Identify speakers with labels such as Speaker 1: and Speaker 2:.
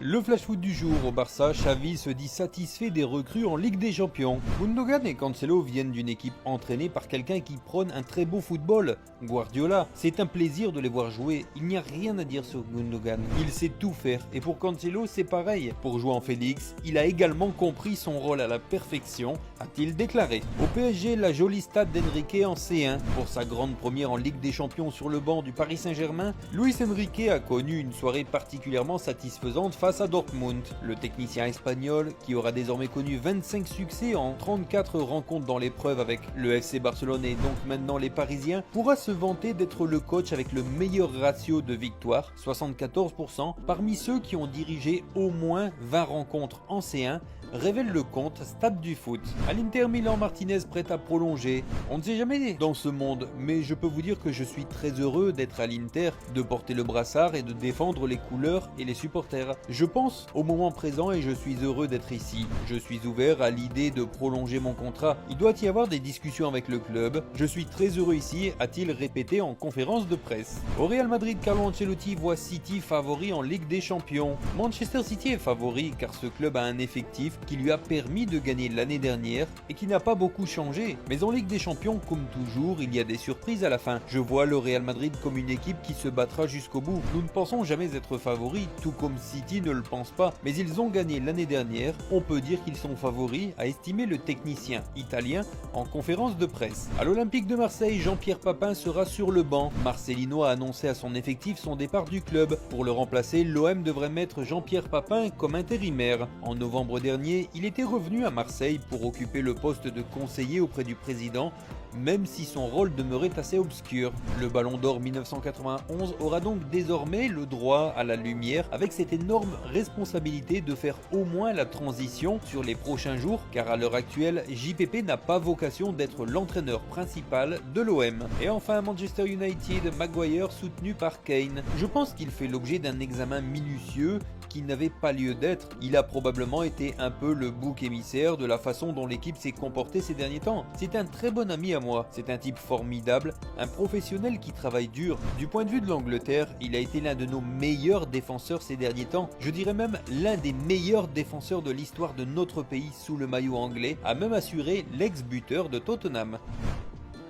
Speaker 1: Le flash foot du jour au Barça, Xavi se dit satisfait des recrues en Ligue des Champions. Gundogan et Cancelo viennent d'une équipe entraînée par quelqu'un qui prône un très beau football, Guardiola. C'est un plaisir de les voir jouer, il n'y a rien à dire sur Gundogan. Il sait tout faire et pour Cancelo c'est pareil. Pour jouer en Félix, il a également compris son rôle à la perfection, a-t-il déclaré. Au PSG, la jolie stade d'Enrique en C1. Pour sa grande première en Ligue des Champions sur le banc du Paris Saint-Germain, Luis Enrique a connu une soirée particulièrement satisfaisante face à Dortmund. Le technicien espagnol, qui aura désormais connu 25 succès en 34 rencontres dans l'épreuve avec le FC Barcelone et donc maintenant les Parisiens, pourra se vanter d'être le coach avec le meilleur ratio de victoires, 74%, parmi ceux qui ont dirigé au moins 20 rencontres en C1, révèle le compte Stade du Foot. À l'Inter Milan, Martinez prêt à prolonger. On ne sait jamais dans ce monde, mais je peux vous dire que je suis très heureux d'être à l'Inter, de porter le brassard et de défendre les couleurs et les supporters. Je pense au moment présent et je suis heureux d'être ici. Je suis ouvert à l'idée de prolonger mon contrat. Il doit y avoir des discussions avec le club. Je suis très heureux ici, a-t-il répété en conférence de presse. Au Real Madrid, Carlo Ancelotti voit City favori en Ligue des Champions. Manchester City est favori car ce club a un effectif qui lui a permis de gagner l'année dernière et qui n'a pas beaucoup changé. Mais en Ligue des Champions, comme toujours, il y a des surprises à la fin. Je vois le Real Madrid comme une équipe qui se battra jusqu'au bout. Nous ne pensons jamais être favoris, tout comme City ne le pense pas. Mais ils ont gagné l'année dernière, on peut dire qu'ils sont favoris, a estimé le technicien italien en conférence de presse. À l'Olympique de Marseille, Jean-Pierre Papin sera sur le banc. Marcelino a annoncé à son effectif son départ du club. Pour le remplacer, l'OM devrait mettre Jean-Pierre Papin comme intérimaire. En novembre dernier, il était revenu à Marseille pour occuper le poste de conseiller auprès du président, même si son rôle demeurait assez obscur. Le Ballon d'Or 1991 aura donc désormais le droit à la lumière avec cette énorme responsabilité de faire au moins la transition sur les prochains jours, car à l'heure actuelle, JPP n'a pas vocation d'être l'entraîneur principal de l'OM. Et enfin, Manchester United, Maguire soutenu par Kane. Je pense qu'il fait l'objet d'un examen minutieux qui n'avait pas lieu d'être. Il a probablement été un peu le bouc émissaire de la façon dont l'équipe s'est comportée ces derniers temps. C'est un très bon ami à moi, c'est un type formidable, un professionnel qui travaille dur. Du point de vue de l'Angleterre, il a été l'un de nos meilleurs défenseurs ces derniers temps. Je dirais même l'un des meilleurs défenseurs de l'histoire de notre pays sous le maillot anglais, a même assuré l'ex-buteur de Tottenham.